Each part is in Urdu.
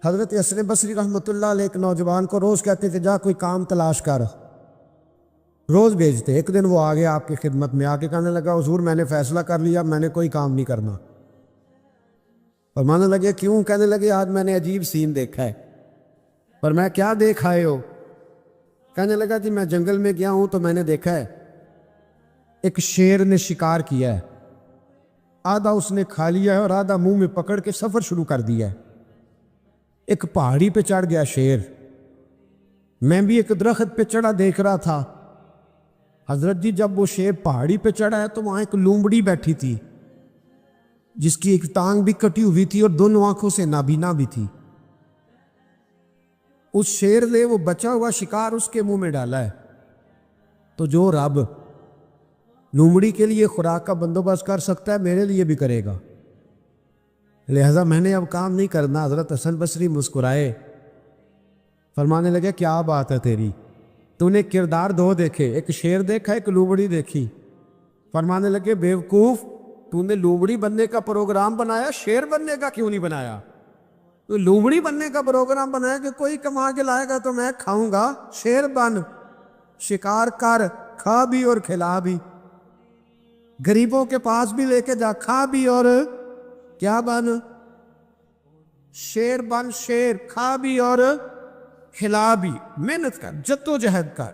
حضرت حسن بصری رحمۃ اللہ علیہ ایک نوجوان کو روز کہتے تھے جا کوئی کام تلاش کر، روز بھیجتے۔ ایک دن وہ آ گیا آپ کی خدمت میں، آ کے کہنے لگا حضور میں نے فیصلہ کر لیا، میں نے کوئی کام نہیں کرنا۔ فرمانے لگے کیوں؟ کہنے لگے آج میں نے عجیب سین دیکھا ہے۔ پر میں کیا دیکھ آئے ہو؟ کہنے لگا جی میں جنگل میں گیا ہوں تو میں نے دیکھا ہے ایک شیر نے شکار کیا ہے، آدھا اس نے کھا لیا ہے اور آدھا منہ میں پکڑ کے سفر شروع کر دیا ہے۔ ایک پہاڑی پہ چڑھ گیا شیر، میں بھی ایک درخت پہ چڑھا دیکھ رہا تھا۔ حضرت جی جب وہ شیر پہاڑی پہ چڑھا ہے تو وہاں ایک لومڑی بیٹھی تھی جس کی ایک ٹانگ بھی کٹی ہوئی تھی اور دونوں آنکھوں سے نابینا بھی تھی۔ اس شیر نے وہ بچا ہوا شکار اس کے منہ میں ڈالا ہے، تو جو رب لومڑی کے لیے خوراک کا بندوبست کر سکتا ہے میرے لیے بھی کرے گا، لہذا میں نے اب کام نہیں کرنا۔ حضرت حسن بصری مسکرائے، فرمانے لگے کیا بات ہے تیری، تو نے کردار دو دیکھے، ایک شیر دیکھا ایک لومڑی دیکھی۔ فرمانے لگے بیوقوف، تو نے لومڑی بننے کا پروگرام بنایا، شیر بننے کا کیوں نہیں بنایا؟ تو لومڑی بننے کا پروگرام بنایا کہ کوئی کما کے لائے گا تو میں کھاؤں گا، شیر بن، شکار کر، کھا بھی اور کھلا بھی، غریبوں کے پاس بھی لے کے جا، کھا بھی اور کیا بن، شیر بن، شیر کھا بھی اور کھلا بھی، محنت کر، جدوجہد کر۔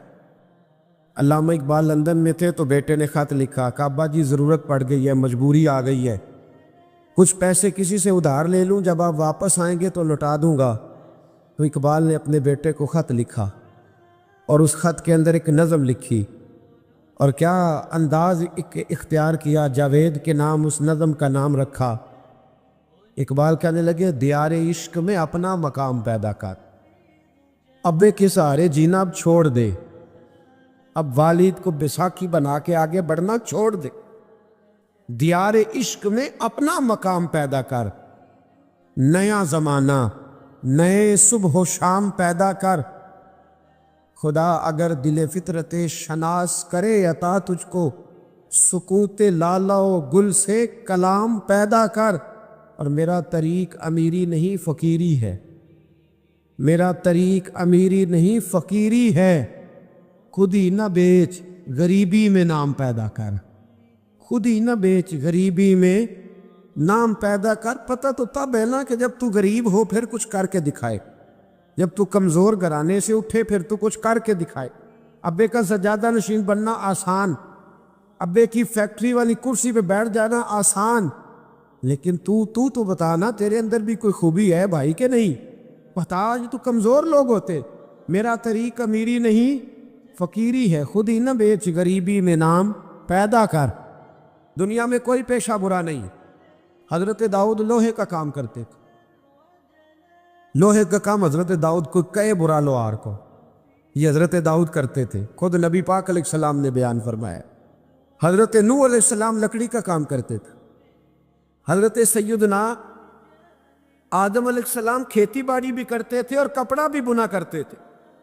علامہ اقبال لندن میں تھے تو بیٹے نے خط لکھا کہ ابا جی ضرورت پڑ گئی ہے، مجبوری آ گئی ہے، کچھ پیسے کسی سے ادھار لے لوں، جب آپ واپس آئیں گے تو لوٹا دوں گا۔ تو اقبال نے اپنے بیٹے کو خط لکھا اور اس خط کے اندر ایک نظم لکھی، اور کیا انداز اختیار کیا، جاوید کے نام اس نظم کا نام رکھا۔ اقبال کہنے لگے دیار عشق میں اپنا مقام پیدا کر، ابے کے سہارے جینا اب چھوڑ دے، اب والد کو بیساکھی بنا کے آگے بڑھنا چھوڑ دے، دیار عشق میں اپنا مقام پیدا کر، نیا زمانہ نئے صبح و شام پیدا کر، خدا اگر دل فطرت شناس کرے عطا تجھ کو، سکوت لالا و گل سے کلام پیدا کر۔ اور میرا طریق امیری نہیں فقیری ہے، میرا طریق امیری نہیں فقیری ہے، خود ہی نہ بیچ غریبی میں نام پیدا کر، خود ہی نہ بیچ غریبی میں نام پیدا کر۔ پتہ تو تب ہے نا کہ جب تو غریب ہو پھر کچھ کر کے دکھائے، جب تو کمزور گھرانے سے اٹھے پھر تو کچھ کر کے دکھائے۔ ابے کا سجادہ نشین بننا آسان، ابے کی فیکٹری والی کرسی پہ بیٹھ جانا آسان، لیکن تو بتانا تیرے اندر بھی کوئی خوبی ہے بھائی کہ نہیں؟ بتا، یہ تو کمزور لوگ ہوتے۔ میرا طریق امیری نہیں فقیری ہے، خود ہی نہ بیچ غریبی میں نام پیدا کر۔ دنیا میں کوئی پیشہ برا نہیں۔ حضرت داؤد لوہے کا کام کرتے تھے، لوہے کا کام حضرت داؤد کو کہے برا لوہار کو، یہ حضرت داؤد کرتے تھے، خود نبی پاک علیہ السلام نے بیان فرمایا۔ حضرت نوح علیہ السلام لکڑی کا کام کرتے تھے، حضرت سیدنا آدم علیہ السلام کھیتی باڑی بھی کرتے تھے اور کپڑا بھی بنا کرتے تھے،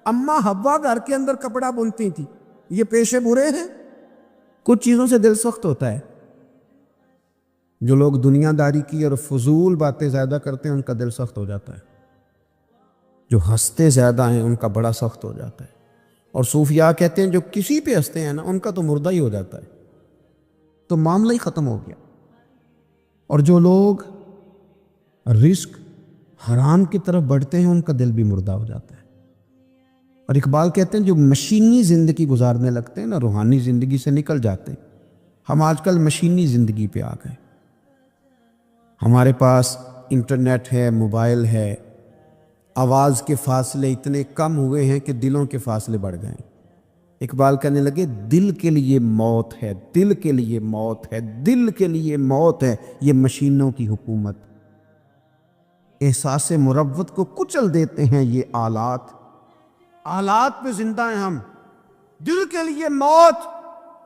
اماں حوا گھر کے اندر کپڑا بنتی تھی۔ یہ پیشے برے ہیں؟ کچھ چیزوں سے دل سخت ہوتا ہے۔ جو لوگ دنیا داری کی اور فضول باتیں زیادہ کرتے ہیں ان کا دل سخت ہو جاتا ہے، جو ہنستے زیادہ ہیں ان کا بڑا سخت ہو جاتا ہے، اور صوفیاء کہتے ہیں جو کسی پہ ہنستے ہیں نا ان کا تو مردہ ہی ہو جاتا ہے، تو معاملہ ہی ختم ہو گیا۔ اور جو لوگ رزق حرام کی طرف بڑھتے ہیں ان کا دل بھی مردہ ہو جاتا ہے۔ اور اقبال کہتے ہیں جو مشینی زندگی گزارنے لگتے ہیں نا، روحانی زندگی سے نکل جاتے ہیں۔ ہم آج کل مشینی زندگی پہ آ گئے، ہمارے پاس انٹرنیٹ ہے، موبائل ہے، آواز کے فاصلے اتنے کم ہوئے ہیں کہ دلوں کے فاصلے بڑھ گئے ہیں۔ اقبال کہنے لگے دل کے لیے موت ہے، دل کے لیے موت ہے، دل کے لیے موت ہے یہ مشینوں کی حکومت۔ احساس مروت کو کچل دیتے ہیں یہ آلات، آلات پہ زندہ ہیں ہم۔ دل کے لیے موت،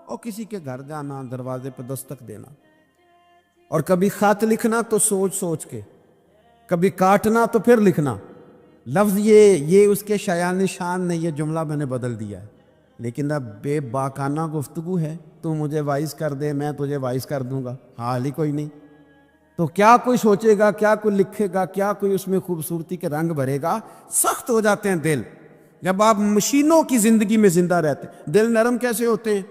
اور کسی کے گھر جانا، دروازے پہ دستک دینا، اور کبھی خط لکھنا تو سوچ سوچ کے، کبھی کاٹنا تو پھر لکھنا۔ لفظ یہ اس کے شایان شان نے یہ جملہ میں نے بدل دیا ہے، لیکن اب بے باکانہ گفتگو ہے، تو مجھے وائس کر دے میں تجھے وائس کر دوں گا، حال ہی کوئی نہیں۔ تو کیا کوئی سوچے گا، کیا کوئی لکھے گا، کیا کوئی اس میں خوبصورتی کے رنگ بھرے گا؟ سخت ہو جاتے ہیں دل جب آپ مشینوں کی زندگی میں زندہ رہتے ہیں۔ دل نرم کیسے ہوتے ہیں؟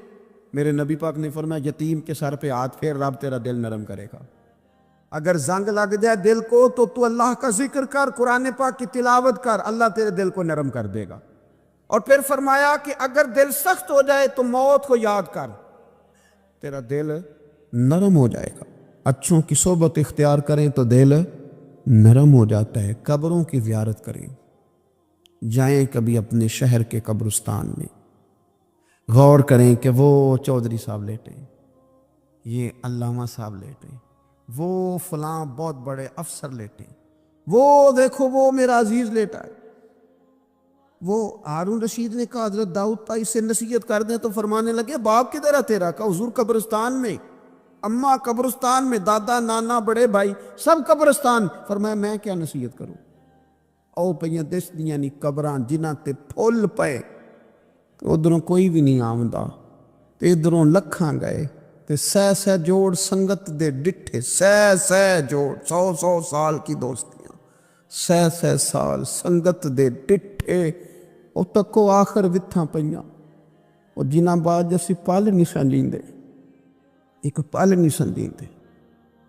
میرے نبی پاک نے فرمایا یتیم کے سر پہ ہاتھ پھیر، رب تیرا دل نرم کرے گا۔ اگر زنگ لگ جائے دل کو تو اللہ کا ذکر کر، قرآن پاک کی تلاوت کر، اللہ تیرے دل کو نرم کر دے گا۔ اور پھر فرمایا کہ اگر دل سخت ہو جائے تو موت کو یاد کر، تیرا دل نرم ہو جائے گا۔ اچھوں کی صحبت اختیار کریں تو دل نرم ہو جاتا ہے۔ قبروں کی زیارت کریں، جائیں کبھی اپنے شہر کے قبرستان میں، غور کریں کہ وہ چودھری صاحب لیٹے، یہ علامہ صاحب لیٹے، وہ فلاں بہت بڑے افسر لیٹے، وہ دیکھو وہ میرا عزیز لیٹا ہے۔ وہ ہارون رشید نے کہا حضرت داؤد بھائی سے نصیحت کر دیں، تو فرمانے لگے باپ کدھر ہے تیرا؟ کہا حضور قبرستان میں، اماں قبرستان میں، دادا نانا بڑے بھائی سب قبرستان۔ فرمایا میں کیا نصیحت کروں؟ او پہ دس دیاں نی قبراں جنہاں تے پھول پے، ادھروں کوئی بھی نہیں آمدا، تے ادھروں لکھاں گئے، تے سہ جوڑ سنگت دے ڈٹھے، سہ جوڑ 100 سال کی دوستیاں، سہ سال سنگت دے ڈٹھے، او تکو آخر وتھاں پئیاں، او جنہاں بعد جسی پل نہیں سن لیندے، ایک پل نہیں سن لیندے،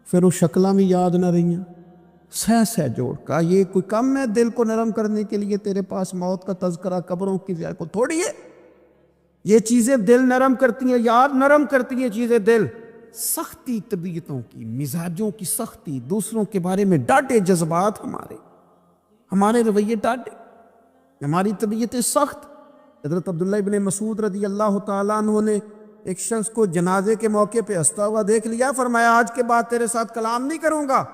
پھر وہ شکلاں بھی یاد نہ رہیاں، سہ جوڑ کا یہ کوئی کم ہے دل کو نرم کرنے کے لیے؟ تیرے پاس موت کا تذکرہ قبروں کی زیارت کو تھوڑی ہے؟ یہ چیزیں دل نرم کرتی ہیں، یاد نرم کرتی ہیں چیزیں دل۔ سختی طبیعتوں کی، مزاجوں کی سختی، دوسروں کے بارے میں ڈاٹے جذبات، ہمارے رویے ڈاٹے، ہماری طبیعتیں سخت۔ حضرت عبداللہ ابن مسعود رضی اللہ تعالیٰ عنہ نے ایک شخص کو جنازے کے موقع پہ ہنستا ہوا دیکھ لیا، فرمایا آج کے بعد تیرے ساتھ کلام نہیں کروں گا۔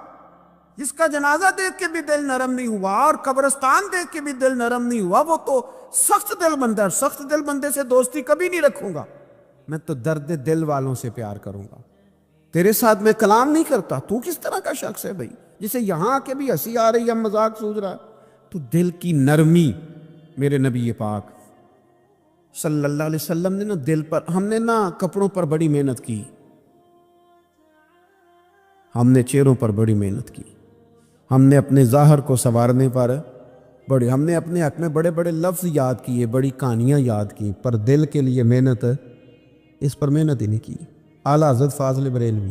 جس کا جنازہ دیکھ کے بھی دل نرم نہیں ہوا اور قبرستان دیکھ کے بھی دل نرم نہیں ہوا، وہ تو سخت دل بندہ ہے۔ سخت دل بندے سے دوستی کبھی نہیں رکھوں گا، میں تو درد دل والوں سے پیار کروں گا، تیرے ساتھ میں کلام نہیں کرتا۔ تو کس طرح کا شخص ہے بھائی جسے یہاں آ کے بھی ہنسی آ رہی ہے، مذاق سوچ رہا ہے؟ تو دل کی نرمی، میرے نبی پاک صلی اللہ علیہ وسلم نے نا دل پر، ہم نے نا کپڑوں پر بڑی محنت کی، ہم نے چہروں پر بڑی محنت کی، ہم نے اپنے ظاہر کو سنوارنے پر ہم نے اپنے حق میں بڑے بڑے لفظ یاد کیے، بڑی کہانیاں یاد کی، پر دل کے لیے محنت، اس پر محنت ہی نہیں کی۔ اعلیٰ حضرت فاضل بریلوی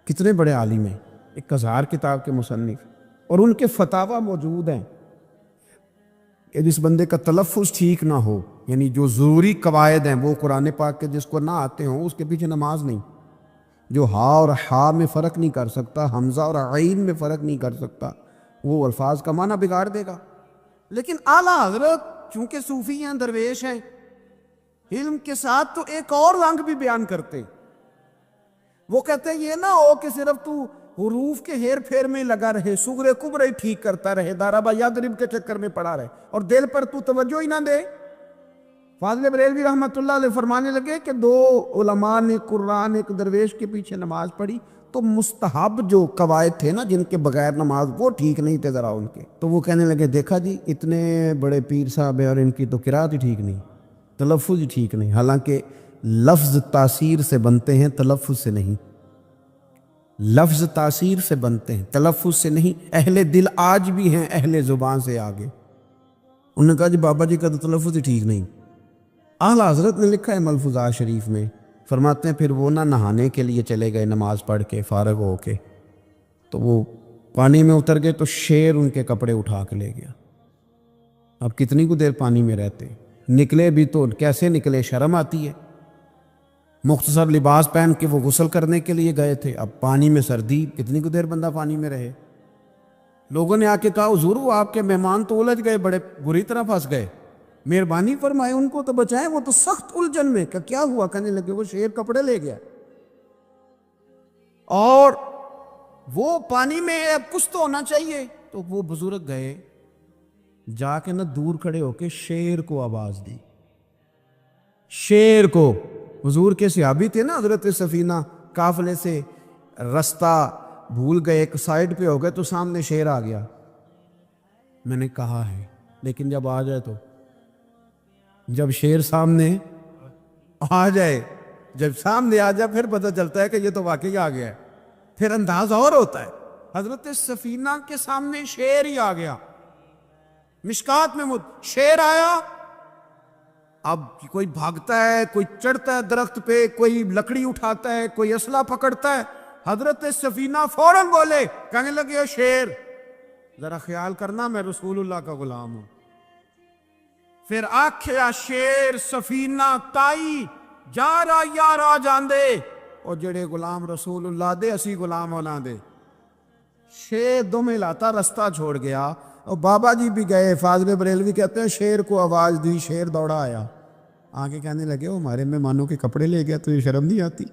کتنے بڑے عالم ہیں، 1000 کتاب کے مصنف، اور ان کے فتاوی موجود ہیں کہ جس بندے کا تلفظ ٹھیک نہ ہو، یعنی جو ضروری قواعد ہیں وہ قرآن پاک کے جس کو نہ آتے ہوں، اس کے پیچھے نماز نہیں۔ جو ہا اور ہا میں فرق نہیں کر سکتا، حمزہ اور عین میں فرق نہیں کر سکتا، وہ الفاظ کا معنی بگاڑ دے گا۔ لیکن اعلیٰ حضرت چونکہ صوفی ہیں، درویش ہیں، علم کے ساتھ تو ایک اور رنگ بھی بیان کرتے۔ وہ کہتے ہیں یہ نہ ہو کہ صرف تو حروف کے ہیر پھیر میں لگا رہے، صغرے کبرے ٹھیک کرتا رہے، دارابا یادرب کے چکر میں پڑا رہے، اور دل پر تو توجہ ہی نہ دے۔ فاضل بریلوی رحمۃ اللہ علیہ فرمانے لگے کہ 2 علماء نے قرآن ایک درویش کے پیچھے نماز پڑھی، تو مستحب جو قواعد تھے نا جن کے بغیر نماز، وہ ٹھیک نہیں تھے ذرا ان کے، تو وہ کہنے لگے دیکھا جی اتنے بڑے پیر صاحب ہیں اور ان کی تو قرات ہی ٹھیک نہیں، تلفظ ہی ٹھیک نہیں۔ حالانکہ لفظ تاثیر سے بنتے ہیں، تلفظ سے نہیں۔ لفظ تاثیر سے بنتے ہیں، تلفظ سے نہیں۔ اہل دل آج بھی ہیں اہل زبان سے آگے۔ انہوں نے کہا جی بابا جی کا تو تلفظ ہی ٹھیک نہیں۔ اعلیٰ حضرت نے لکھا ہے ملفوظات شریف میں، فرماتے ہیں پھر وہ نہ نہانے کے لیے چلے گئے نماز پڑھ کے فارغ ہو کے، تو وہ پانی میں اتر گئے تو شیر ان کے کپڑے اٹھا کے لے گیا۔ اب کتنی کو دیر پانی میں رہتے، نکلے بھی تو کیسے نکلے، شرم آتی ہے۔ مختصر لباس پہن کے وہ غسل کرنے کے لیے گئے تھے، اب پانی میں سردی، کتنی کو دیر بندہ پانی میں رہے۔ لوگوں نے آ کے کہا حضور وہ آپ کے مہمان تو الجھ گئے، بڑے بری طرح پھنس گئے، مہربانی فرمائے ان کو تو بچائیں، وہ تو سخت الجھن میں۔ کہ کیا ہوا؟ کہنے لگے وہ شیر کپڑے لے گیا اور وہ پانی میں، اب کچھ تو ہونا چاہیے۔ تو وہ بزرگ گئے، جا کے نہ دور کھڑے ہو کے شیر کو آواز دی، شیر کو۔ حضور کے صحابی تھے نا حضرت سفینہ، قافلے سے رستہ بھول گئے، ایک سائیڈ پہ ہو گئے تو سامنے شیر آ گیا۔ میں نے کہا ہے لیکن جب آ جائے، تو جب شیر سامنے آ جائے، جب سامنے آ جائے پھر پتہ چلتا ہے کہ یہ تو واقعی آ گیا ہے۔ پھر انداز اور ہوتا ہے. حضرت سفینہ کے سامنے شیر ہی آ گیا. مشکات میں شیر آیا. اب کوئی بھاگتا ہے, کوئی چڑھتا ہے درخت پہ, کوئی لکڑی اٹھاتا ہے, کوئی اسلحہ پکڑتا ہے. حضرت سفینہ فوراً بولے, کہنے لگے شیر ذرا خیال کرنا میں رسول اللہ کا غلام ہوں. پھر آکھیا شیر سفینہ تائی جا رہا یار آ جاندے, اور جڑے غلام رسول اللہ دے اسی غلام ہونا دے. شیر دم لاتا رستہ چھوڑ گیا. اور بابا جی بھی گئے, فاضل بریلوی کہتے ہیں شیر کو آواز دی, شیر دوڑا آیا. آگے کہنے لگے وہ ہمارے مہمانوں کے کپڑے لے گیا, تجھے شرم نہیں آتی؟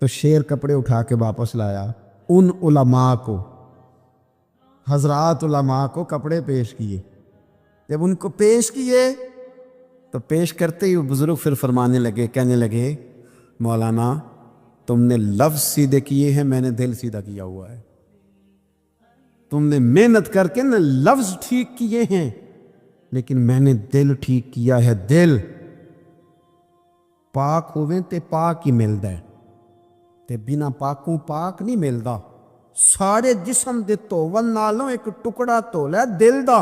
تو شیر کپڑے اٹھا کے واپس لایا. ان علماء کو, حضرات علماء کو کپڑے پیش کیے. جب ان کو پیش کیے تو پیش کرتے ہی بزرگ پھر فرمانے لگے, کہنے لگے مولانا تم نے لفظ سیدھے کیے ہیں, میں نے دل سیدھا کیا ہوا ہے. تم نے محنت کر کے نہ لفظ ٹھیک کیے ہیں, لیکن میں نے دل ٹھیک کیا ہے. دل پاک ہوئے تے پاک ہی ملدا ہے, تے بنا پاکوں پاک نہیں ملدا. سارے جسم دے دھوون نالوں ایک ٹکڑا دھولا دل دا.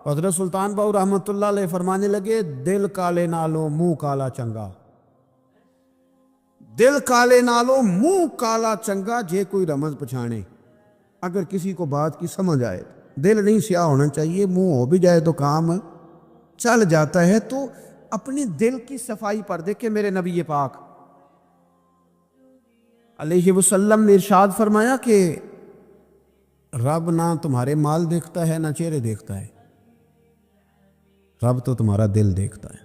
حضرت سلطان باؤ رحمۃ اللہ علیہ فرمانے لگے دل کالے نالوں منہ کالا چنگا. دل کالے نالوں منہ کالا چنگا, جے کوئی رمز پچھانے. اگر کسی کو بات کی سمجھ آئے, دل نہیں سیاہ ہونا چاہیے, منہ ہو بھی جائے تو کام چل جاتا ہے. تو اپنے دل کی صفائی پر دیکھیں میرے نبی پاک علیہ وسلم نے ارشاد فرمایا کہ رب نہ تمہارے مال دیکھتا ہے نہ چہرے دیکھتا ہے, رب تو تمہارا دل دیکھتا ہے.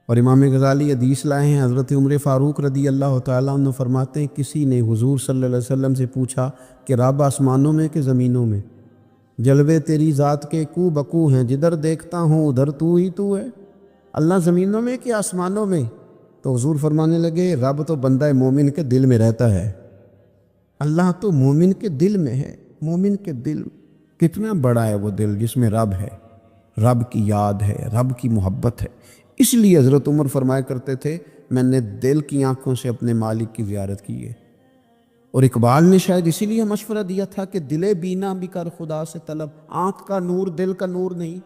اور امام غزالی حدیث لائے ہیں, حضرت عمر فاروق رضی اللہ تعالیٰ عنہ فرماتے ہیں کسی نے حضور صلی اللہ علیہ وسلم سے پوچھا کہ رب آسمانوں میں کہ زمینوں میں؟ جلوے تیری ذات کے کو بکو ہیں, جدھر دیکھتا ہوں ادھر تو ہی تو ہے. اللہ زمینوں میں کہ آسمانوں میں؟ تو حضور فرمانے لگے رب تو بندہ مومن کے دل میں رہتا ہے. اللہ تو مومن کے دل میں ہے. مومن کے دل کتنا بڑا ہے وہ دل جس میں رب ہے, رب کی یاد ہے, رب کی محبت ہے. اس لیے حضرت عمر فرمایا کرتے تھے میں نے دل کی آنکھوں سے اپنے مالک کی زیارت کی ہے. اور اقبال نے شاید اسی لیے مشورہ دیا تھا کہ دل بینا بھی کر خدا سے طلب. آنکھ کا نور دل کا نور نہیں,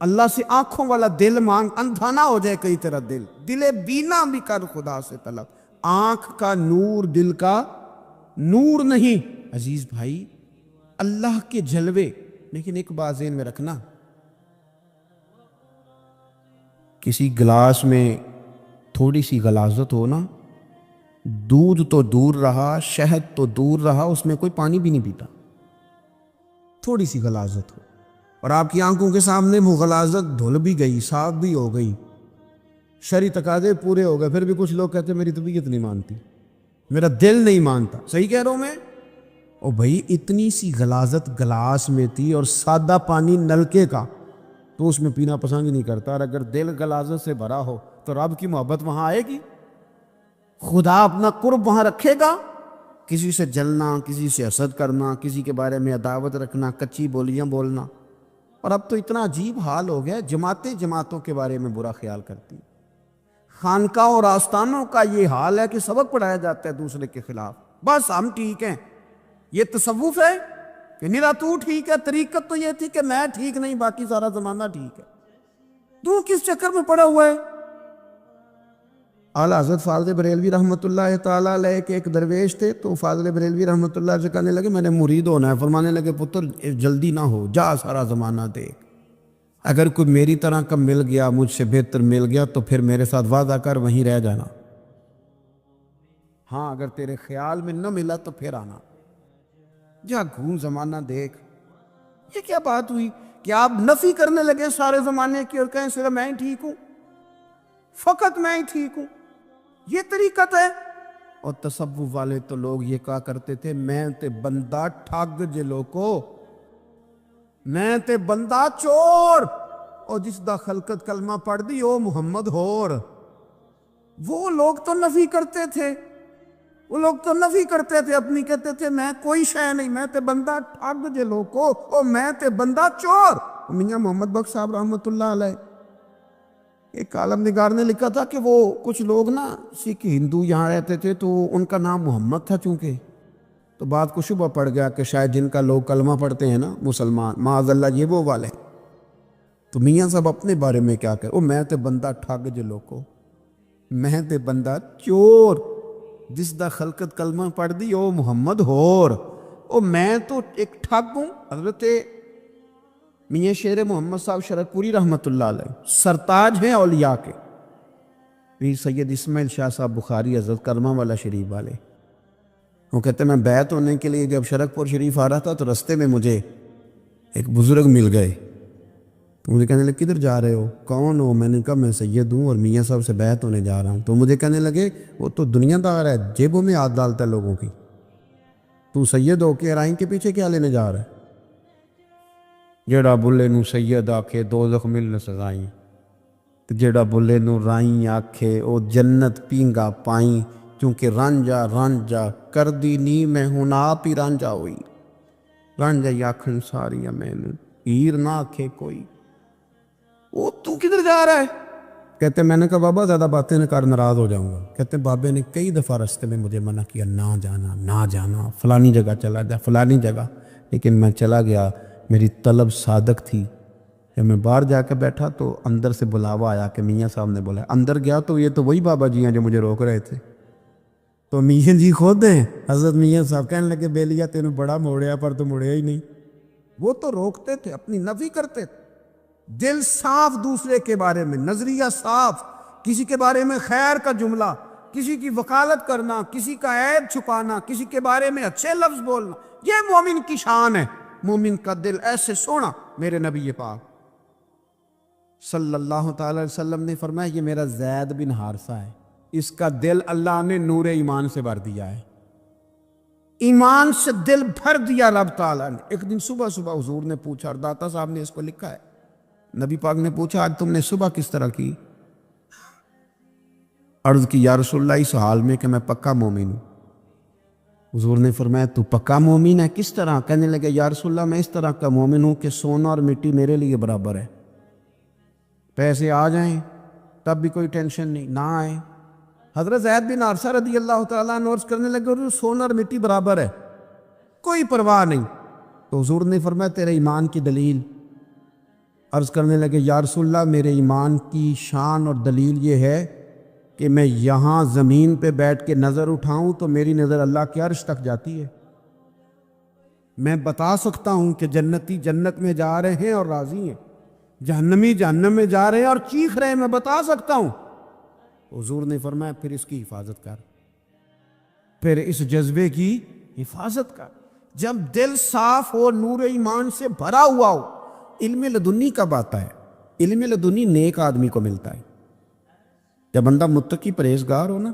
اللہ سے آنکھوں والا دل مانگ, اندھا نہ ہو جائے کئی طرح دل. دل بینا بھی کر خدا سے طلب, آنکھ کا نور دل کا نور نہیں. عزیز بھائی اللہ کے جلوے, لیکن ایک بات ذہن میں رکھنا, کسی گلاس میں تھوڑی سی غلاظت ہو نا, دودھ تو دور رہا, شہد تو دور رہا, اس میں کوئی پانی بھی نہیں پیتا. تھوڑی سی غلاظت ہو اور آپ کی آنکھوں کے سامنے وہ غلاظت دھل بھی گئی, صاف بھی ہو گئی, شرعی تقاضے پورے ہو گئے, پھر بھی کچھ لوگ کہتے ہیں میری طبیعت نہیں مانتی, میرا دل نہیں مانتا. صحیح کہہ رہا ہوں میں؟ او بھائی اتنی سی غلاظت گلاس میں تھی اور سادہ پانی نلکے کا, تو اس میں پینا پسند ہی نہیں کرتا. اور اگر دل غلاظت سے بھرا ہو تو رب کی محبت وہاں آئے گی, خدا اپنا قرب وہاں رکھے گا. کسی سے جلنا, کسی سے حسد کرنا, کسی کے بارے میں عداوت رکھنا, کچی بولیاں بولنا. اور اب تو اتنا عجیب حال ہو گیا, جماعتیں جماعتوں کے بارے میں برا خیال کرتی. خانقاہ اور آستانوں کا یہ حال ہے کہ سبق پڑھایا جاتا ہے دوسرے کے خلاف, بس ہم ٹھیک ہیں. یہ تصوف ہے کہ نرا تو ٹھیک ہے. طریقت تو یہ تھی کہ میں ٹھیک نہیں, باقی سارا زمانہ ٹھیک ہے. تو کس چکر میں پڑا ہوا ہے؟ اعلیٰ حضرت فاضل بریلوی رحمۃ اللہ تعالیٰ علیہ کے ایک درویش تھے, تو فاضل بریلوی رحمۃ اللہ سے کہنے لگے میں نے مرید ہونا ہے. فرمانے لگے پتر جلدی نہ ہو, جا سارا زمانہ دیکھ, اگر کوئی میری طرح کا مل گیا, مجھ سے بہتر مل گیا, تو پھر میرے ساتھ وعدہ کر وہیں رہ جانا. ہاں اگر تیرے خیال میں نہ ملا تو پھر آنا, جا گھوم زمانہ دیکھ. یہ کیا بات ہوئی کہ آپ نفی کرنے لگے سارے زمانے کی اور کہیں صرف میں ہی ٹھیک ہوں, فقط میں ہی ٹھیک ہوں؟ یہ طریقت ہے. اور تصوف والے تو لوگ یہ کہا کرتے تھے میں تے بندہ ٹھگ جے لوکو, میں تے بندہ چور, اور جس دا خلقت کلمہ پڑھ دی او محمد ہور. وہ لوگ تو نفی کرتے تھے, وہ لوگ تو نفی کرتے تھے اپنی, کہتے تھے میں کوئی شے نہیں, میں تے بندہ ٹھگ جے لوکو, او میں تے بندہ چور. میاں محمد بخش صاحب رحمۃ اللہ علیہ ایک ایک عالم نگار نے لکھا تھا کہ وہ کچھ لوگ نا سکھ ہندو یہاں رہتے تھے تو ان کا نام محمد تھا چونکہ، تو بات کو شبہ پڑ گیا کہ شاید جن کا لوگ کلمہ پڑھتے ہیں نا مسلمان، معاذ اللہ یہ وہ والے۔ تو میاں صاحب اپنے بارے میں کیا کہے، میں تے بندہ ٹھگ جو لوگو، میں تے بندہ چور، جس دا خلقت کلمہ پڑھ دی او محمد ہور، میں تو ایک ٹھگ ہوں۔ حضرت میاں شیر محمد صاحب شرک پوری رحمۃ اللہ علیہ سرتاج ہیں اولیاء کے، پیر سید اسماعیل شاہ صاحب بخاری حضرت کرما والا شریف والے، وہ کہتے ہیں میں بیعت ہونے کے لیے جب شرک پور شریف آ رہا تھا تو رستے میں مجھے ایک بزرگ مل گئے، تو مجھے کہنے لگے کدھر جا رہے ہو، کون ہو؟ میں نے کہا میں سید ہوں اور میاں صاحب سے بیعت ہونے جا رہا ہوں۔ تو مجھے کہنے لگے وہ تو دنیا دار ہے، جیبوں میں ہاتھ ڈالتا ہے لوگوں کی، تو سید ہو کے رائن کے پیچھے کیا لینے جا رہا ہے؟ جیڑا بلے نو سید آکھے دوزخ ملن سزائیں، جیڑا بلے نو رائیں آکھے او جنت پینگا پائیں، کیونکہ رانجا رانجا کر دی نی میں ہوں آپ ہی رانجا ہوئی، رانجا یاکھن ساری میں ہیر نہ آکھے کوئی۔ وہ تو کدھر جا رہا ہے؟ کہتے میں نے کہا بابا زیادہ باتیں نہ کر ناراض ہو جاؤں گا۔ کہتے بابے نے کئی دفعہ رستے میں مجھے منع کیا نہ جانا نہ جانا، فلانی جگہ چلا جا فلانی جگہ، لیکن میں چلا گیا، میری طلب صادق تھی۔ جب میں باہر جا کے بیٹھا تو اندر سے بلاوا آیا کہ میاں صاحب نے بولا، اندر گیا تو یہ تو وہی بابا جی ہیں جو مجھے روک رہے تھے۔ تو میاں جی خود ہیں حضرت میاں صاحب، کہنے لگے بیلیا تینوں بڑا موڑیا پر تو مڑیا ہی نہیں۔ وہ تو روکتے تھے، اپنی نفی کرتے تھے، دل صاف دوسرے کے بارے میں، نظریہ صاف، کسی کے بارے میں خیر کا جملہ، کسی کی وکالت کرنا، کسی کا عیب چھپانا، کسی کے بارے میں اچھے لفظ بولنا، یہ مومن کی شان ہے۔ مومن کا دل ایسے سونا، میرے نبی پاک صلی اللہ تعالی علیہ وسلم نے فرمایا یہ میرا زید بن حارثہ ہے، اس کا دل اللہ نے نور ایمان سے بھر دیا ہے، ایمان سے دل بھر دیا رب تعالیٰ نے۔ ایک دن صبح صبح حضور نے پوچھا، اور داتا صاحب نے اس کو لکھا ہے، نبی پاک نے پوچھا آج تم نے صبح کس طرح کی؟ عرض کی یا رسول اللہ اس حال میں کہ میں پکا مومن ہوں۔ حضور نے فرمایا تو پکا مومن ہے کس طرح؟ کہنے لگے یا رسول اللہ میں اس طرح کا مومن ہوں کہ سونا اور مٹی میرے لیے برابر ہے، پیسے آ جائیں تب بھی کوئی ٹینشن نہیں، نہ آئے۔ حضرت زید بن حارثہ رضی اللہ تعالیٰ عنہ عرض کرنے لگے سونا اور مٹی برابر ہے، کوئی پرواہ نہیں۔ تو حضور نے فرمایا تیرے ایمان کی دلیل؟ عرض کرنے لگے یا رسول اللہ میرے ایمان کی شان اور دلیل یہ ہے کہ میں یہاں زمین پہ بیٹھ کے نظر اٹھاؤں تو میری نظر اللہ کے عرش تک جاتی ہے، میں بتا سکتا ہوں کہ جنتی جنت میں جا رہے ہیں اور راضی ہیں، جہنمی جہنم میں جا رہے ہیں اور چیخ رہے ہیں، میں بتا سکتا ہوں۔ حضور نے فرمایا پھر اس کی حفاظت کر، پھر اس جذبے کی حفاظت کر۔ جب دل صاف ہو، نور ایمان سے بھرا ہوا ہو، علم لدنی کب آتا ہے؟ علم لدنی نیک آدمی کو ملتا ہے، جب بندہ متقی پرہیزگار ہو نا،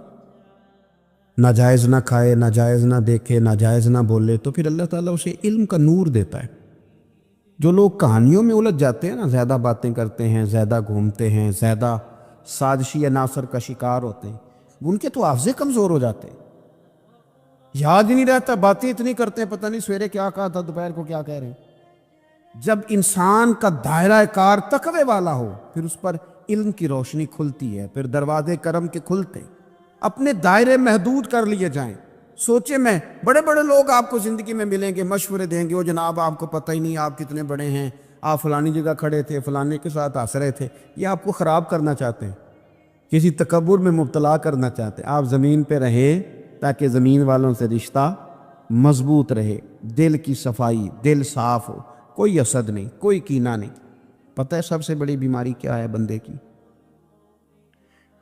ناجائز نہ کھائے، ناجائز نہ دیکھے، ناجائز نہ بولے، تو پھر اللہ تعالیٰ اسے علم کا نور دیتا ہے۔ جو لوگ کہانیوں میں الجھ جاتے ہیں نا، زیادہ باتیں کرتے ہیں، زیادہ گھومتے ہیں، زیادہ سازشی عناصر کا شکار ہوتے ہیں، ان کے تو حافظے کمزور ہو جاتے ہیں، یاد ہی نہیں رہتا، باتیں اتنی کرتے ہیں پتہ نہیں سویرے کیا کہا تھا دوپہر کو کیا کہہ رہے ہیں۔ جب انسان کا دائرہ کار تقوی والا ہو پھر اس پر علم کی روشنی کھلتی ہے، پھر دروازے کرم کے کھلتے ہیں، اپنے دائرے محدود کر لیے جائیں۔ سوچیں میں بڑے بڑے لوگ آپ کو زندگی میں ملیں گے، مشورے دیں گے، وہ جناب آپ کو پتہ ہی نہیں آپ کتنے بڑے ہیں، آپ فلانی جگہ کھڑے تھے، فلانے کے ساتھ ہنس رہے تھے، یہ آپ کو خراب کرنا چاہتے ہیں، کسی تکبر میں مبتلا کرنا چاہتے ہیں۔ آپ زمین پہ رہیں تاکہ زمین والوں سے رشتہ مضبوط رہے، دل کی صفائی، دل صاف ہو، کوئی حسد نہیں، کوئی کینہ نہیں۔ پتہ ہے سب سے بڑی بیماری کیا ہے بندے کی؟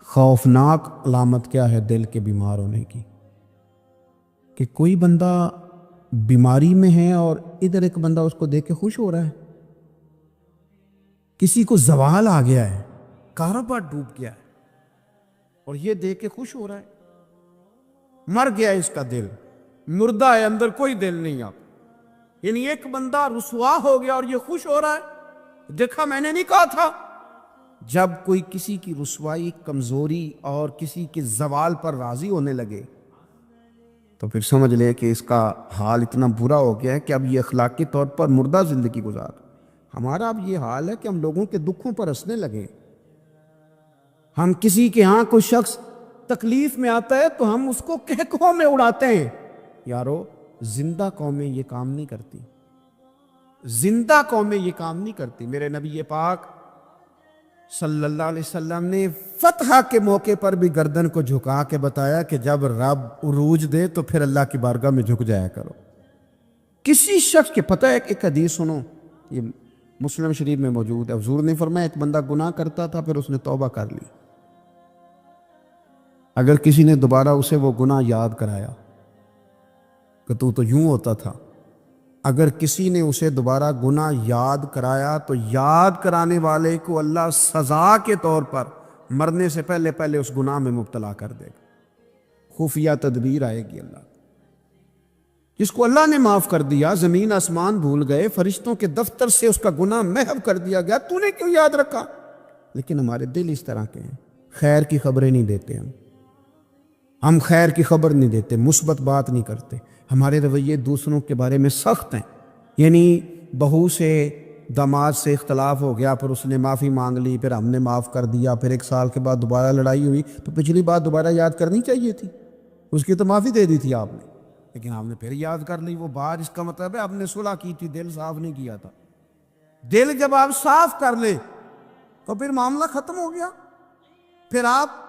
خوفناک علامت کیا ہے دل کے بیمار ہونے کی؟ کہ کوئی بندہ بیماری میں ہے اور ادھر ایک بندہ اس کو دیکھ کے خوش ہو رہا ہے، کسی کو زوال آ گیا ہے، کاروبار ڈوب گیا ہے اور یہ دیکھ کے خوش ہو رہا ہے، مر گیا اس کا دل، مردہ ہے، اندر کوئی دل نہیں۔ آپ یعنی ایک بندہ رسوا ہو گیا اور یہ خوش ہو رہا ہے، دیکھا میں نے نہیں کہا تھا۔ جب کوئی کسی کی رسوائی، کمزوری اور کسی کے زوال پر راضی ہونے لگے تو پھر سمجھ لے کہ اس کا حال اتنا برا ہو گیا ہے کہ اب یہ اخلاقی طور پر مردہ زندگی گزار۔ ہمارا اب یہ حال ہے کہ ہم لوگوں کے دکھوں پر ہنسنے لگے، ہم کسی کے ہاں کوئی شخص تکلیف میں آتا ہے تو ہم اس کو کہکہوں میں اڑاتے ہیں. یارو زندہ قومیں یہ کام نہیں کرتی، زندہ قومیں یہ کام نہیں کرتی. میرے نبی پاک صلی اللہ علیہ وسلم نے فتح کے موقع پر بھی گردن کو جھکا کے بتایا کہ جب رب عروج دے تو پھر اللہ کی بارگاہ میں جھک جایا کرو. کسی شخص کے پتہ ہے ایک حدیث سنو، یہ مسلم شریف میں موجود ہے. حضور نے فرمایا ایک بندہ گناہ کرتا تھا پھر اس نے توبہ کر لی. اگر کسی نے دوبارہ اسے وہ گناہ یاد کرایا کہ تو یوں ہوتا تھا، اگر کسی نے اسے دوبارہ گناہ یاد کرایا تو یاد کرانے والے کو اللہ سزا کے طور پر مرنے سے پہلے پہلے اس گناہ میں مبتلا کر دے گا. خفیہ تدبیر آئے گی اللہ. جس کو اللہ نے معاف کر دیا، زمین آسمان بھول گئے، فرشتوں کے دفتر سے اس کا گناہ محو کر دیا گیا، تو نے کیوں یاد رکھا؟ لیکن ہمارے دل اس طرح کے ہیں، خیر کی خبریں نہیں دیتے. ہم خیر کی خبر نہیں دیتے، مثبت بات نہیں کرتے. ہمارے رویے دوسروں کے بارے میں سخت ہیں. یعنی بہو سے داماد سے اختلاف ہو گیا، پھر اس نے معافی مانگ لی، پھر ہم نے معاف کر دیا، پھر 1 سال کے بعد دوبارہ لڑائی ہوئی تو پچھلی بات دوبارہ یاد کرنی چاہیے تھی. اس کی تو معافی دے دی تھی آپ نے، لیکن آپ نے پھر یاد کر لی وہ بات. اس کا مطلب ہے آپ نے صلح کی تھی، دل صاف نہیں کیا تھا. دل جب آپ صاف کر لے تو پھر معاملہ ختم ہو گیا. پھر آپ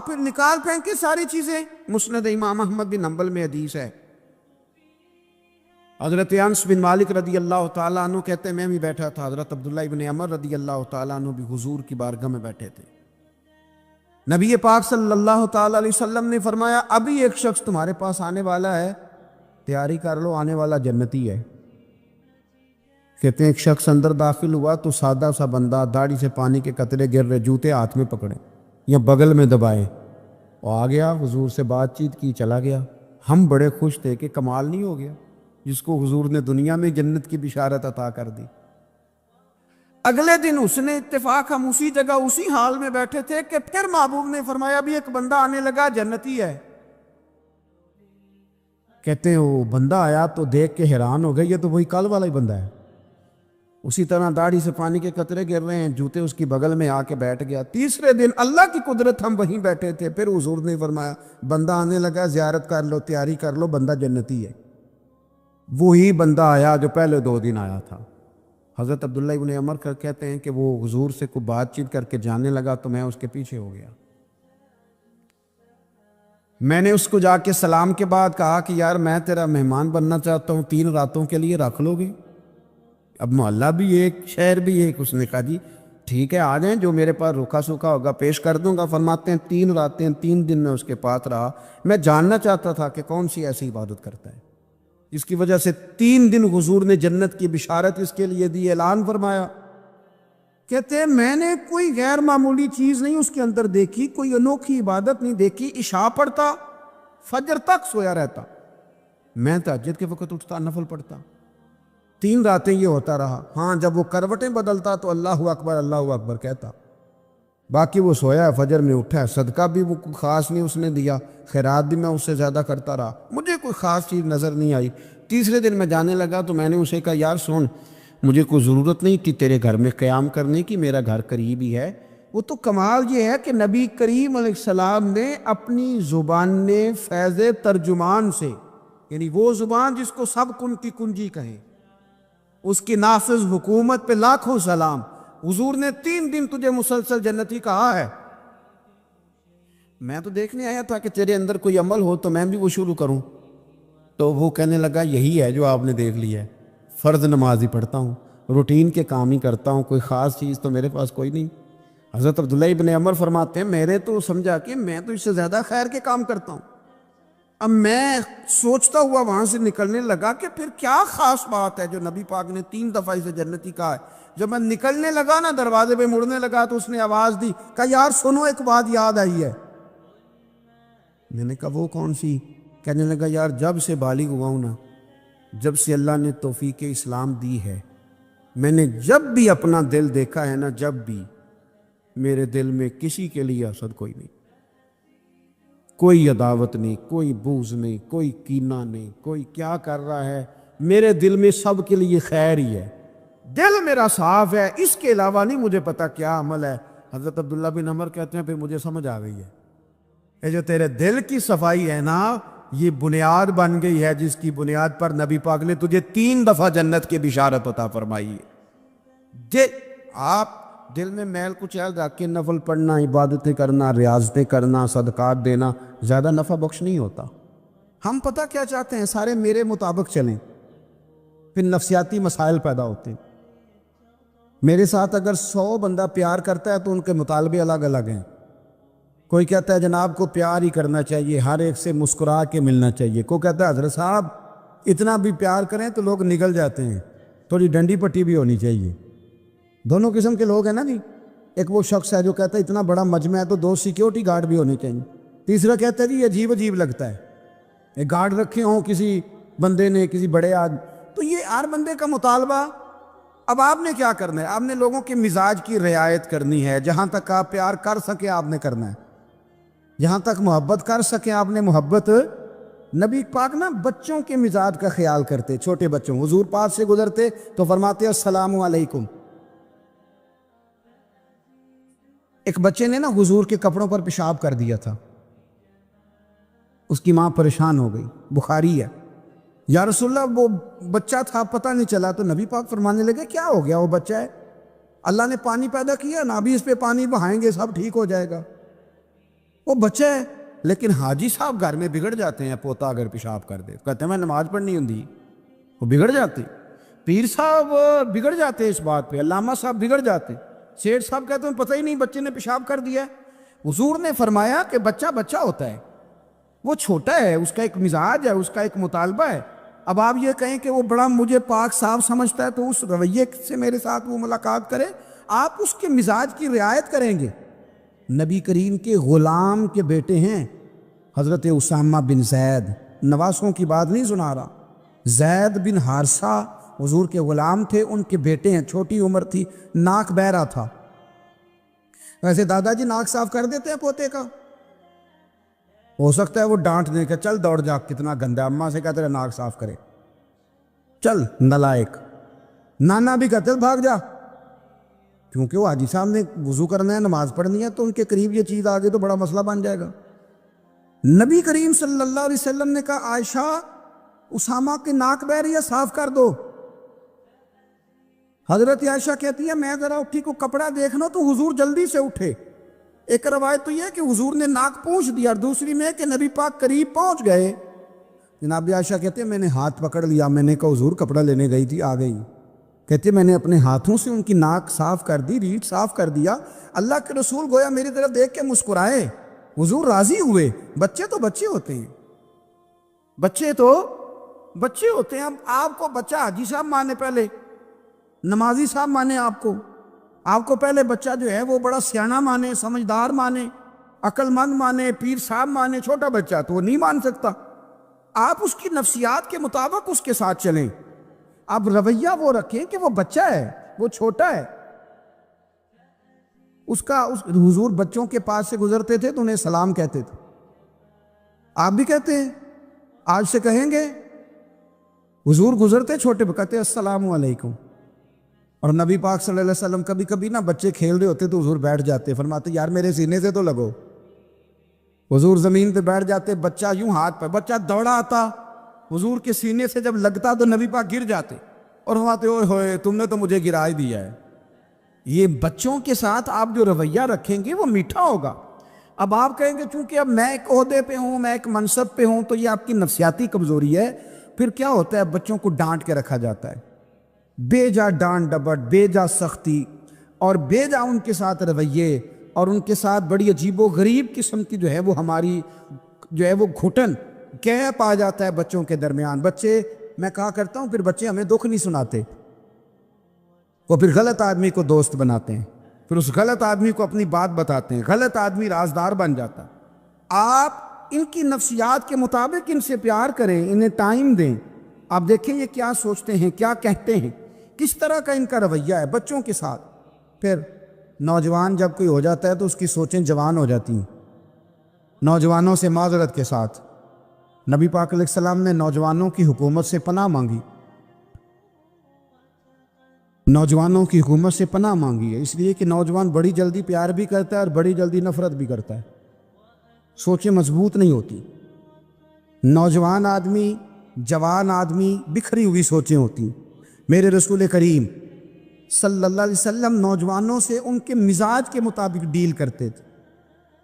پھر نکال پھینکے ساری چیزیں. مسند امام احمد بن حنبل میں حدیث ہے، حضرت انس بن مالک رضی اللہ تعالیٰ عنہ کہتے ہیں میں بھی بیٹھا تھا، حضرت عبداللہ ابن عمر رضی اللہ تعالیٰ عنہ بھی حضور کی بارگاہ میں بیٹھے تھے. نبی پاک صلی اللہ تعالیٰ علیہ وسلم نے فرمایا ابھی ایک شخص تمہارے پاس آنے والا ہے، تیاری کر لو، آنے والا جنتی ہے. کہتے ہیں ایک شخص اندر داخل ہوا تو سادہ سا بندہ، داڑھی سے پانی کے قطرے گر رہے، جوتے ہاتھ میں پکڑے یا بغل میں دبائے، وہ آ گیا، حضور سے بات چیت کی، چلا گیا. ہم بڑے خوش تھے کہ کمال نہیں ہو گیا جس کو حضور نے دنیا میں جنت کی بشارت عطا کر دی. اگلے دن اس نے اتفاق، ہم اسی جگہ اسی حال میں بیٹھے تھے کہ پھر محبوب نے فرمایا بھی ایک بندہ آنے لگا، جنتی ہے. کہتے ہیں وہ بندہ آیا تو دیکھ کے حیران ہو گئے، یہ تو وہی کل والا ہی بندہ ہے. اسی طرح داڑھی سے پانی کے قطرے گر رہے ہیں، جوتے اس کی بغل میں آ کے بیٹھ گیا. تیسرے دن اللہ کی قدرت ہم وہیں بیٹھے تھے، پھر حضور نے فرمایا بندہ آنے لگا، زیارت کر لو، تیاری کر لو، بندہ جنتی ہے. وہی بندہ آیا جو پہلے 2 دن آیا تھا. حضرت عبداللہ ابن عمر کہتے ہیں کہ وہ حضور سے کوئی بات چیت کر کے جانے لگا تو میں اس کے پیچھے ہو گیا. میں نے اس کو جا کے سلام کے بعد کہا کہ یار میں تیرا مہمان بننا چاہتا ہوں، 3 راتوں کے لیے رکھ لو گے؟ اب محلہ بھی ایک، شہر بھی ایک. اس نے کہا جی ٹھیک ہے آ جائیں، جو میرے پاس روکھا سوکھا ہوگا پیش کر دوں گا. فرماتے ہیں 3 راتیں 3 دن میں اس کے پاس رہا. میں جاننا چاہتا تھا کہ کون سی ایسی عبادت کرتا ہے اس کی وجہ سے 3 دن حضور نے جنت کی بشارت اس کے لیے دی، اعلان فرمایا. کہتے ہیں میں نے کوئی غیر معمولی چیز نہیں اس کے اندر دیکھی، کوئی انوکھی عبادت نہیں دیکھی. عشاء پڑھتا، فجر تک سویا رہتا، میں تہجد کے وقت اٹھتا، نفل پڑھتا. 3 راتیں یہ ہوتا رہا. ہاں جب وہ کروٹیں بدلتا تو اللہ اکبر کہتا. باقی وہ سویا ہے، فجر میں اٹھا ہے. صدقہ بھی وہ کوئی خاص نہیں اس نے دیا، خیرات بھی میں اس سے زیادہ کرتا رہا، مجھے کوئی خاص چیز نظر نہیں آئی. تیسرے دن میں جانے لگا تو میں نے اسے کہا یار سن، مجھے کوئی ضرورت نہیں تھی تیرے گھر میں قیام کرنے کی، میرا گھر قریب ہی ہے. وہ تو کمال یہ ہے کہ نبی کریم علیہ السلام نے اپنی زبان فیض ترجمان سے، یعنی وہ زبان جس کو سب کن کی کنجی کہیں، اس کی نافذ حکومت پہ لاکھوں سلام. حضور نے 3 دن تجھے مسلسل جنتی کہا ہے. میں تو دیکھنے آیا تھا کہ تیرے اندر کوئی عمل ہو تو میں بھی وہ شروع کروں. تو وہ کہنے لگا یہی ہے جو آپ نے دیکھ لیا ہے، فرض نماز ہی پڑھتا ہوں، روٹین کے کام ہی کرتا ہوں، کوئی خاص چیز تو میرے پاس کوئی نہیں. حضرت عبداللہ ابن عمر فرماتے ہیں میں نے تو سمجھا کہ میں تو اس سے زیادہ خیر کے کام کرتا ہوں. اب میں سوچتا ہوا وہاں سے نکلنے لگا کہ پھر کیا خاص بات ہے جو نبی پاک نے 3 دفعہ اسے جنتی کہا ہے. جب میں نکلنے لگا نا، دروازے پہ مڑنے لگا تو اس نے آواز دی، کہا یار سنو ایک بات یاد آئی ہے. میں نے کہا وہ کون سی؟ کہنے لگا یار جب سے بالغ ہوا ہوں نا، جب سے اللہ نے توفیق اسلام دی ہے، میں نے جب بھی اپنا دل دیکھا ہے نا، جب بھی میرے دل میں کسی کے لیے حسد کوئی نہیں، کوئی عداوت نہیں، کوئی بغض نہیں، کوئی کینہ نہیں، کوئی کیا کر رہا ہے، میرے دل میں سب کے لیے خیر ہی ہے. دل میرا صاف ہے، اس کے علاوہ نہیں مجھے پتا کیا عمل ہے. حضرت عبداللہ بن عمر کہتے ہیں پھر مجھے سمجھ آ گئی ہے، یہ جو تیرے دل کی صفائی ہے نا، یہ بنیاد بن گئی ہے جس کی بنیاد پر نبی پاک نے تجھے 3 دفعہ جنت کی بشارت عطا فرمائی ہے۔ آپ دل میں میل کچھ رکھ کے نفل پڑھنا، عبادتیں کرنا، ریاضتیں کرنا، صدقات دینا زیادہ نفع بخش نہیں ہوتا۔ ہم پتہ کیا چاہتے ہیں، سارے میرے مطابق چلیں، پھر نفسیاتی مسائل پیدا ہوتے ہیں۔ میرے ساتھ اگر 100 بندہ پیار کرتا ہے تو ان کے مطالبے الگ الگ ہیں۔ کوئی کہتا ہے جناب کو پیار ہی کرنا چاہیے، ہر ایک سے مسکرا کے ملنا چاہیے، کوئی کہتا ہے حضرت صاحب اتنا بھی پیار کریں تو لوگ نگل جاتے ہیں، تھوڑی ڈنڈی پٹی بھی ہونی چاہیے۔ دونوں قسم کے لوگ ہیں نا جی۔ ایک وہ شخص ہے جو کہتا ہے اتنا بڑا مجمع ہے تو 2 سیکیورٹی گارڈ بھی ہونے چاہیے۔ تیسرا کہتا ہے جی عجیب عجیب لگتا ہے، ایک گارڈ رکھے ہوں کسی بندے نے، کسی بڑے آدمی، تو یہ ہر بندے کا مطالبہ۔ اب آپ نے کیا کرنا ہے؟ آپ نے لوگوں کے مزاج کی رعایت کرنی ہے، جہاں تک آپ پیار کر سکیں آپ نے کرنا ہے، جہاں تک محبت کر سکیں آپ نے محبت۔ نبی پاک نا بچوں کے مزاج کا خیال کرتے، چھوٹے بچوں، حضور پاس سے گزرتے تو فرماتے السلام علیکم۔ ایک بچے نے نا حضور کے کپڑوں پر پیشاب کر دیا تھا، اس کی ماں پریشان ہو گئی، بخاری ہے، یا رسول اللہ وہ بچہ تھا پتہ نہیں چلا، تو نبی پاک فرمانے لگے کیا ہو گیا، وہ بچہ ہے، اللہ نے پانی پیدا کیا نا، ابھی اس پہ پانی بہائیں گے سب ٹھیک ہو جائے گا، وہ بچہ ہے۔ لیکن حاجی صاحب گھر میں بگڑ جاتے ہیں، پوتا اگر پیشاب کر دے کہتے ہیں میں نماز پڑھنی ہوں، وہ بگڑ جاتے، پیر صاحب بگڑ جاتے اس بات پہ، علامہ صاحب بگڑ جاتے، سیٹھ صاحب کہتے ہیں پتہ ہی نہیں بچے نے پیشاب کر دیا ہے۔ حضور نے فرمایا کہ بچہ بچہ ہوتا ہے، وہ چھوٹا ہے، اس کا ایک مزاج ہے، اس کا ایک مطالبہ ہے۔ اب آپ یہ کہیں کہ وہ بڑا مجھے پاک صاف سمجھتا ہے تو اس رویے سے میرے ساتھ وہ ملاقات کرے، آپ اس کے مزاج کی رعایت کریں گے۔ نبی کریم کے غلام کے بیٹے ہیں حضرت اسامہ بن زید، نواسوں کی بات نہیں سنا رہا، زید بن حارثہ حضور کے غلام تھے، ان کے بیٹے ہیں، چھوٹی عمر تھی، ناک بہ رہا تھا۔ ویسے دادا جی ناک صاف کر دیتے ہیں پوتے کا، ہو سکتا ہے وہ ڈانٹ دیں کہ چل دوڑ جا کتنا گندا، اماں سے کہتے ہیں ناک صاف کرے، چل نالائق، نانا بھی کہتے بھاگ جا، کیونکہ وہ حاجی صاحب نے وضو کرنا ہے، نماز پڑھنی ہے، تو ان کے قریب یہ چیز آگے تو بڑا مسئلہ بن جائے گا۔ نبی کریم صلی اللہ علیہ وسلم نے کہا عائشہ اسامہ کی ناک بہ رہی ہے صاف کر دو۔ حضرت عائشہ کہتی ہے میں ذرا اٹھی کو کپڑا دیکھنا تو حضور جلدی سے اٹھے۔ ایک روایت تو یہ ہے کہ حضور نے ناک پونچھ دیا، اور دوسری میں کہ نبی پاک قریب پہنچ گئے۔ جناب عائشہ کہتے ہیں میں نے ہاتھ پکڑ لیا، میں نے کہا حضور کپڑا لینے گئی تھی آ گئی، کہتے ہیں میں نے اپنے ہاتھوں سے ان کی ناک صاف کر دی، ریٹ صاف کر دیا، اللہ کے رسول گویا میری طرف دیکھ کے مسکرائے، حضور راضی ہوئے۔ بچے تو بچے ہوتے ہیں، بچے تو بچے ہوتے ہیں۔ اب آپ کو بچہ حاجی صاحب مانے، پہلے نمازی صاحب مانے، آپ کو پہلے بچہ جو ہے وہ بڑا سیاںہ مانے، سمجھدار مانے، عقل مند مانے، پیر صاحب مانے، چھوٹا بچہ تو وہ نہیں مان سکتا۔ آپ اس کی نفسیات کے مطابق اس کے ساتھ چلیں، آپ رویہ وہ رکھیں کہ وہ بچہ ہے، وہ چھوٹا ہے۔ حضور بچوں کے پاس سے گزرتے تھے تو انہیں سلام کہتے تھے، آپ بھی کہتے ہیں، آج سے کہیں گے۔ حضور گزرتے چھوٹے کہتے السلام علیکم۔ اور نبی پاک صلی اللہ علیہ وسلم کبھی کبھی نا بچے کھیل رہے ہوتے تو حضور بیٹھ جاتے، فرماتے یار میرے سینے سے تو لگو۔ حضور زمین پہ بیٹھ جاتے، بچہ یوں ہاتھ پہ، بچہ دوڑا آتا، حضور کے سینے سے جب لگتا تو نبی پاک گر جاتے اور فرماتے اوئے ہوئے تم نے تو مجھے گرا ہی دیا ہے۔ یہ بچوں کے ساتھ آپ جو رویہ رکھیں گے وہ میٹھا ہوگا۔ اب آپ کہیں گے چونکہ اب میں ایک عہدے پہ ہوں، میں ایک منصب پہ ہوں، تو یہ آپ کی نفسیاتی کمزوری ہے۔ پھر کیا ہوتا ہے، بچوں کو ڈانٹ کے رکھا جاتا ہے، بے جا ڈانٹ ڈپٹ، بے جا سختی، اور بے جا ان کے ساتھ رویے، اور ان کے ساتھ بڑی عجیب و غریب قسم کی جو ہے وہ ہماری جو ہے وہ گھٹن گیپ آ جاتا ہے بچوں کے درمیان۔ بچے، میں کہا کرتا ہوں، پھر بچے ہمیں دکھ نہیں سناتے، وہ پھر غلط آدمی کو دوست بناتے ہیں، پھر اس غلط آدمی کو اپنی بات بتاتے ہیں، غلط آدمی رازدار بن جاتا۔ آپ ان کی نفسیات کے مطابق ان سے پیار کریں، انہیں ٹائم دیں، آپ دیکھیں یہ کیا سوچتے ہیں، کیا کہتے ہیں، کس طرح کا ان کا رویہ ہے بچوں کے ساتھ۔ پھر نوجوان جب کوئی ہو جاتا ہے تو اس کی سوچیں جوان ہو جاتی ہیں۔ نوجوانوں سے معذرت کے ساتھ نبی پاک علیہ السلام نے نوجوانوں کی حکومت سے پناہ مانگی، نوجوانوں کی حکومت سے پناہ مانگی ہے، اس لیے کہ نوجوان بڑی جلدی پیار بھی کرتا ہے اور بڑی جلدی نفرت بھی کرتا ہے، سوچیں مضبوط نہیں ہوتی۔ نوجوان آدمی، جوان آدمی، بکھری ہوئی سوچیں ہوتی ہیں۔ میرے رسول کریم صلی اللہ علیہ وسلم نوجوانوں سے ان کے مزاج کے مطابق ڈیل کرتے تھے،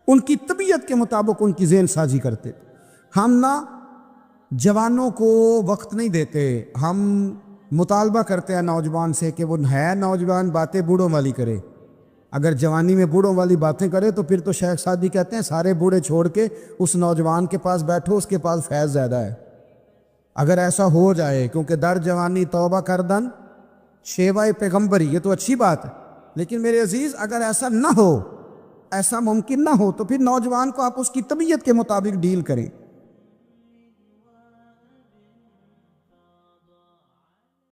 ان کی طبیعت کے مطابق ان کی ذہن سازی کرتے تھے۔ ہم نہ جوانوں کو وقت نہیں دیتے، ہم مطالبہ کرتے ہیں نوجوان سے کہ وہ ہے نوجوان، باتیں بوڑھوں والی کرے۔ اگر جوانی میں بوڑھوں والی باتیں کرے تو پھر تو شیخ سعدی کہتے ہیں سارے بوڑھے چھوڑ کے اس نوجوان کے پاس بیٹھو، اس کے پاس فیض زیادہ ہے۔ اگر ایسا ہو جائے، کیونکہ در جوانی توبہ کردن شیوائے پیغمبری، یہ تو اچھی بات ہے، لیکن میرے عزیز اگر ایسا نہ ہو، ایسا ممکن نہ ہو، تو پھر نوجوان کو آپ اس کی طبیعت کے مطابق ڈیل کریں۔